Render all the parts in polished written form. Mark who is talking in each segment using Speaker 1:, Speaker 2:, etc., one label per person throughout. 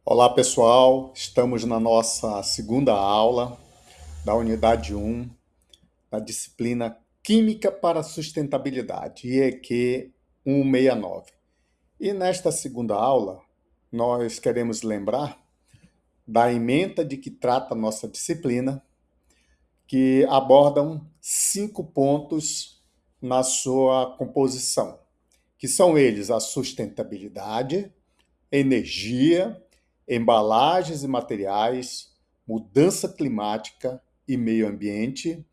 Speaker 1: Olá, pessoal. Estamos na nossa segunda aula da unidade 1 da disciplina Química para a Sustentabilidade, IEQ 169. E nesta segunda aula, nós queremos lembrar da ementa de que trata a nossa disciplina, que abordam 5 pontos na sua composição, que são eles a sustentabilidade, energia, embalagens e materiais, mudança climática e meio ambiente,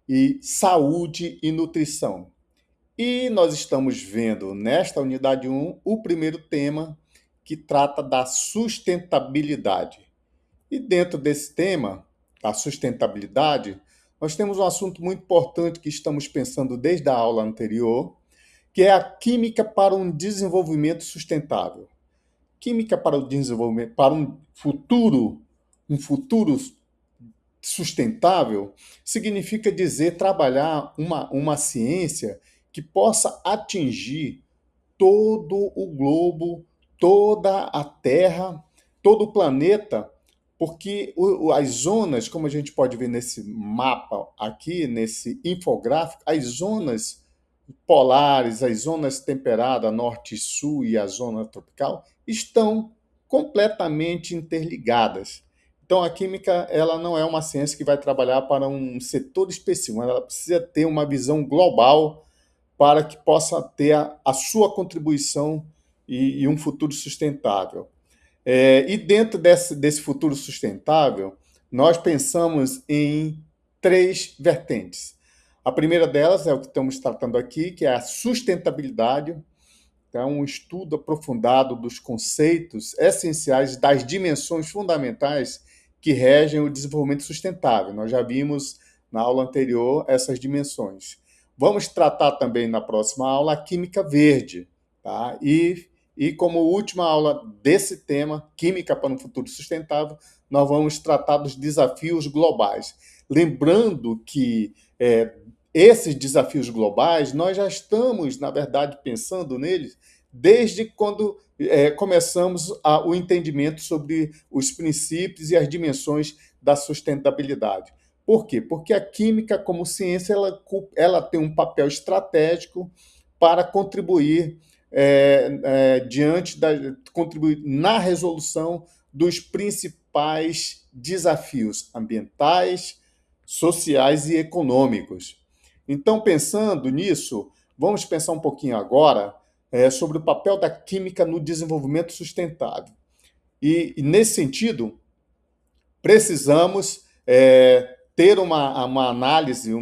Speaker 1: e saúde e nutrição. E nós estamos vendo nesta unidade 1 o primeiro tema, que trata da sustentabilidade. E dentro desse tema, a sustentabilidade, nós temos um assunto muito importante que estamos pensando desde a aula anterior, que é a química para um desenvolvimento sustentável. Química para o desenvolvimento, para um futuro sustentável, significa dizer trabalhar uma ciência que possa atingir todo o globo, toda a Terra, todo o planeta, porque as zonas, como a gente pode ver nesse mapa aqui, nesse infográfico, as zonas polares, as zonas temperadas, norte e sul e a zona tropical, estão completamente interligadas. Então, a química ela não é uma ciência que vai trabalhar para um setor específico, ela precisa ter uma visão global para que possa ter a sua contribuição e um futuro sustentável. E dentro desse futuro sustentável, nós pensamos em três vertentes. A primeira delas é o que estamos tratando aqui, que é a sustentabilidade. Então, um estudo aprofundado dos conceitos essenciais das dimensões fundamentais que regem o desenvolvimento sustentável. Nós já vimos na aula anterior essas dimensões. Vamos tratar também na próxima aula a química verde, tá? E como última aula desse tema, Química para um Futuro Sustentável, nós vamos tratar dos desafios globais. Lembrando que esses desafios globais, nós já estamos, na verdade, pensando neles desde quando começamos o entendimento sobre os princípios e as dimensões da sustentabilidade. Por quê? Porque a química, como ciência, ela tem um papel estratégico para contribuir contribuir na resolução dos principais desafios ambientais, sociais e econômicos. Então, pensando nisso, vamos pensar um pouquinho agora sobre o papel da química no desenvolvimento sustentável. E nesse sentido, precisamos ter uma análise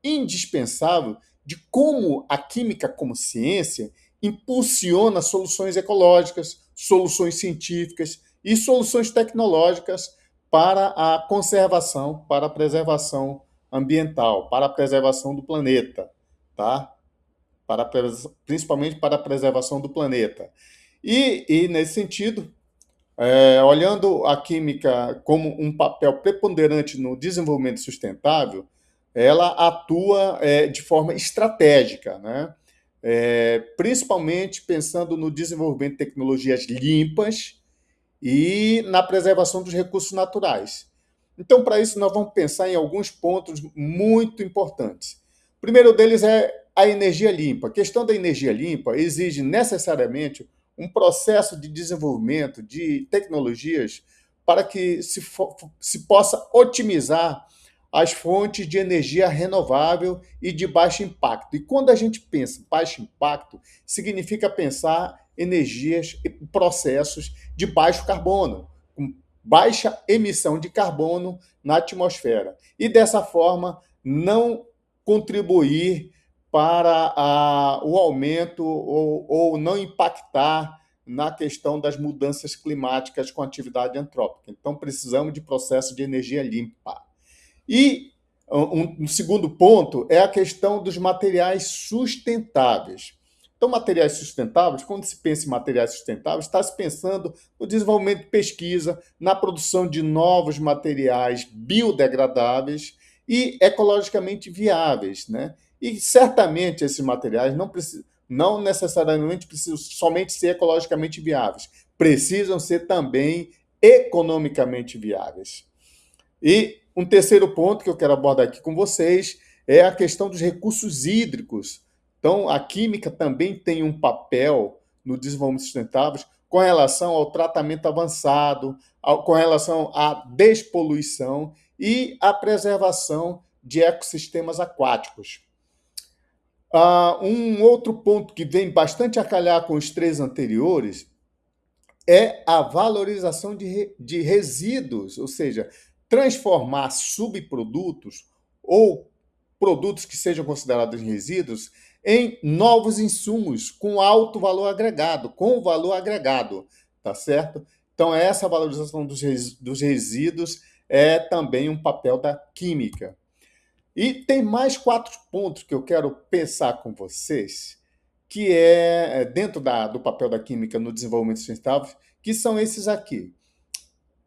Speaker 1: indispensável de como a química como ciência impulsiona soluções ecológicas, soluções científicas e soluções tecnológicas para a conservação, para a preservação ambiental, para a preservação do planeta, tá? Principalmente para a preservação do planeta. E nesse sentido, olhando a química como um papel preponderante no desenvolvimento sustentável, ela atua de forma estratégica, né? Principalmente pensando no desenvolvimento de tecnologias limpas e na preservação dos recursos naturais. Então, para isso, nós vamos pensar em alguns pontos muito importantes. O primeiro deles é a energia limpa. A questão da energia limpa exige necessariamente um processo de desenvolvimento de tecnologias para que se possa otimizar as fontes de energia renovável e de baixo impacto. E quando a gente pensa em baixo impacto, significa pensar energias e processos de baixo carbono, com baixa emissão de carbono na atmosfera. E dessa forma, não contribuir para o aumento ou não impactar na questão das mudanças climáticas com atividade antrópica. Então, precisamos de processo de energia limpa. E um segundo ponto é a questão dos materiais sustentáveis. Então, materiais sustentáveis, quando se pensa em materiais sustentáveis, está se pensando no desenvolvimento de pesquisa, na produção de novos materiais biodegradáveis e ecologicamente viáveis, né? E certamente esses materiais não necessariamente precisam somente ser ecologicamente viáveis, precisam ser também economicamente viáveis. E um terceiro ponto que eu quero abordar aqui com vocês é a questão dos recursos hídricos. Então, a química também tem um papel no desenvolvimento sustentável com relação ao tratamento avançado, com relação à despoluição e à preservação de ecossistemas aquáticos. Um outro ponto que vem bastante a calhar com os três anteriores é a valorização de resíduos, ou seja, transformar subprodutos ou produtos que sejam considerados resíduos em novos insumos com alto valor agregado, com valor agregado, tá certo? Então, essa valorização dos resíduos é também um papel da química. E tem mais quatro pontos que eu quero pensar com vocês, que é dentro do papel da química no desenvolvimento sustentável, que são esses aqui.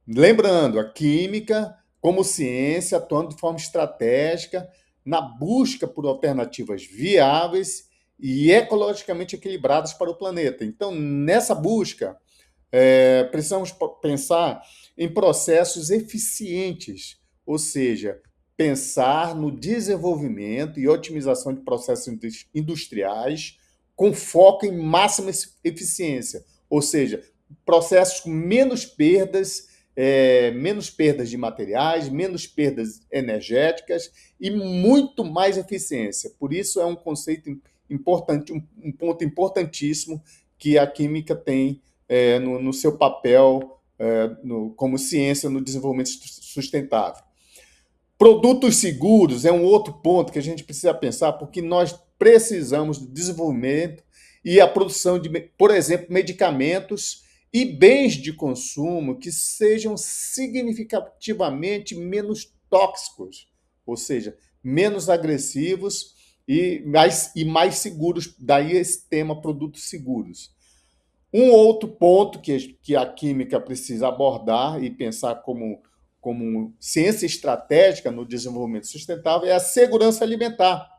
Speaker 1: Lembrando, a química como ciência atuando de forma estratégica na busca por alternativas viáveis e ecologicamente equilibradas para o planeta. Então, nessa busca, precisamos pensar em processos eficientes, ou seja, pensar no desenvolvimento e otimização de processos industriais com foco em máxima eficiência, ou seja, processos com menos perdas de materiais, menos perdas energéticas e muito mais eficiência. Por isso é um conceito importante, um ponto importantíssimo que a química tem no seu papel como ciência no desenvolvimento sustentável. Produtos seguros é um outro ponto que a gente precisa pensar, porque nós precisamos do desenvolvimento e a produção de, por exemplo, medicamentos e bens de consumo que sejam significativamente menos tóxicos, ou seja, menos agressivos e mais seguros. Daí esse tema, produtos seguros. Um outro ponto que a química precisa abordar e pensar como ciência estratégica no desenvolvimento sustentável é a segurança alimentar,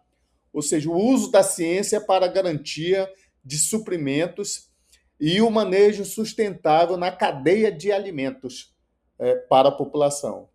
Speaker 1: ou seja, o uso da ciência para a garantia de suprimentos e o manejo sustentável na cadeia de alimentos para a população.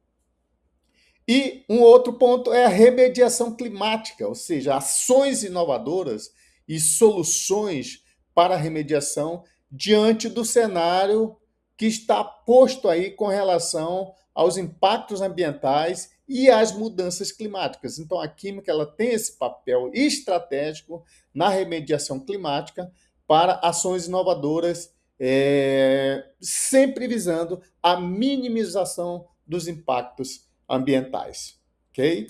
Speaker 1: E um outro ponto é a remediação climática, ou seja, ações inovadoras e soluções para a remediação diante do cenário que está posto aí com relação aos impactos ambientais e às mudanças climáticas. Então, a química ela tem esse papel estratégico na remediação climática para ações inovadoras, sempre visando a minimização dos impactos ambientais, ok?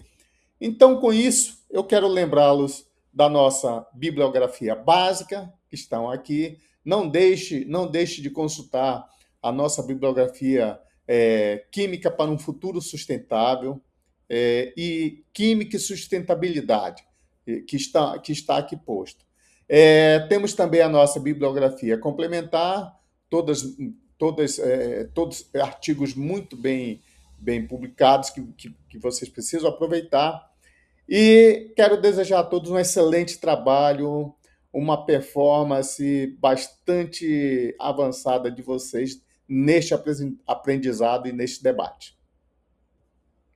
Speaker 1: Então, com isso, eu quero lembrá-los da nossa bibliografia básica, que estão aqui. Não deixe de consultar a nossa bibliografia Química para um Futuro Sustentável e Química e Sustentabilidade, que está aqui posto. Temos também a nossa bibliografia complementar, todos artigos muito bem publicados que vocês precisam aproveitar. E quero desejar a todos um excelente trabalho, uma performance bastante avançada de vocês neste aprendizado e neste debate.